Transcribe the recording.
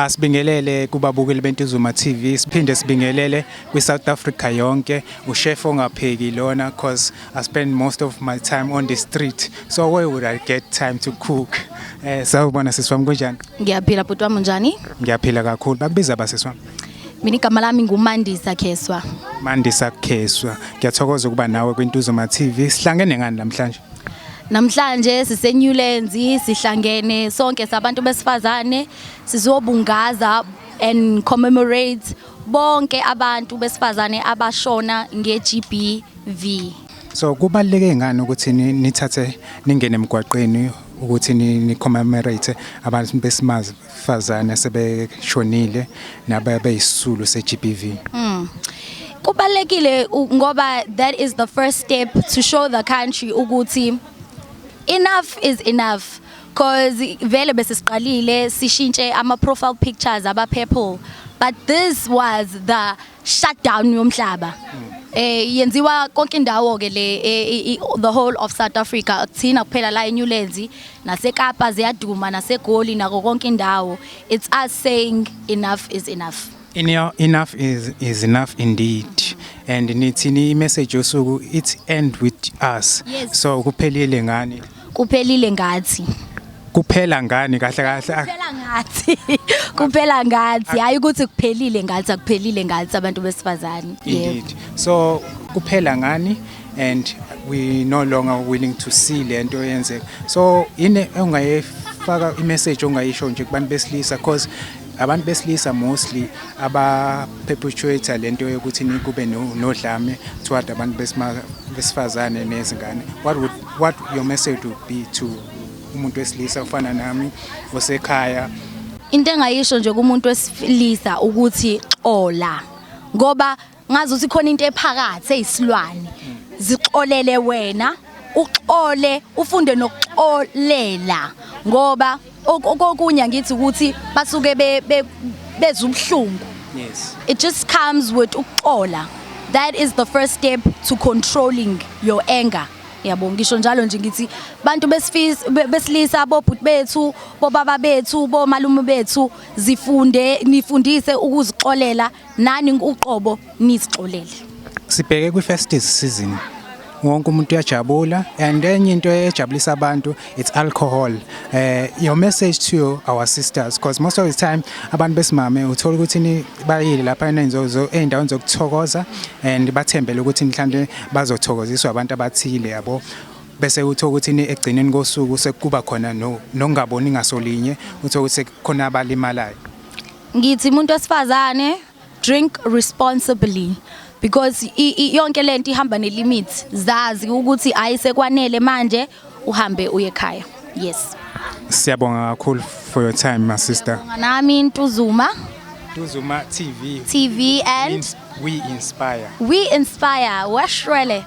Sibingelele kubabukeli beNtuzuma TV, siphinde sibingelele kwi-South Africa yonke. Uchef ongapheki lona cause I spend most of my time on the street. So where would I get time to cook? Sawubona siswami kunjani? Ngiyaphila bhuti wami njani? Ngiyaphila kakhulu. Bakubiza basiswami? Mina igama lami nguMandisa Kheswa. Mandisa Kheswa. Ngiyathokoza ukuba nawe kwiNtuzuma TV. Sihlangene ngani namhlanje? Namhlanje siseNewlands sihlangene sonke sabantu besifazane sizobungaza and commemorate bonke abantu besifazane abashona ngeGBV. So kubaluleke ngani ukuthi nithathe ningene emgwaqeni ukuthi ni commemorate abantu besifazane sebeshonile nababeyisisulu seGBV? Kubalulekile ngoba that is the first step to show the country ukuthi enough is enough, cause vele besisiqalile sishintshe ama profile pictures aba purple, but this was the shutdown yomhlaba. Yenziwa konke indawo ke le the whole of South Africa, kuthina kuphela la eNewlands naseKapa ziyaduma nasegoli nako konke indawo. It's us saying enough is enough. Enough is enough indeed. And nithini message yosuku, it end with us. Yes. So kuphelile ngani? Kuphelile ngathi. Kuphela ngani kahle kahle? Kuphela ngathi. Kuphela ngathi. Hayi ukuthi kuphelile ngathi, akuphelile ngathi abantu besifazane. Indeed. So kuphela ngani, and we no longer willing to see lento yenzeka. So ine ungayifaka imessage ongayisho nje kubantu besilisa, cause abantu besilisa mostly aba perpetuate lento yokuthi kube nodlame toward abantu besifazane nezingane. What your message would be to umuntu wesilisa ufana nami osekhaya? Into engayisho nje kumuntu wesilisa ukuthi xola, ngoba ngazi ukuthi khona into ephakathi eyisilwane, zixolele wena, uxole, ufunde nokuxolela, ngoba okunye ngithi ukuthi basuke bezubhlungu. Yes. It just comes with ukuxola. That is the first step to controlling your anger. Yabo ngisho njalo nje ngithi bantu besilisa bobhuti bethu, bobaba bethu, bomalume bethu nifundise ukuzixolela, nani uqobo nisixolele. Sibheke kwi-festive season. Wonke umuntu uyajabula, and enye into ejabulisa abantu it's alcohol. Your message to our sisters, because most of the time abantu besimame uthola ukuthi bayile lapha endaweni zokuthokoza and bathembele ukuthi mhlawumbe bazothokoziswa abantu abathile yabo, bese uthola ukuthi egcineni kosuku sekuba khona nokungaboni ngasolinye, uthola ukuthi khona abalimalayo. Ngithi umuntu wesifazane drink responsibly, because yonke lento ihamba nelimit. Zazi ukuthi ayisekwanele manje uhambe uye ekhaya. Yes. Siyabonga kakhulu for your time, my sister. Nami Ntuzuma TV and we inspire. We inspire. Washwele.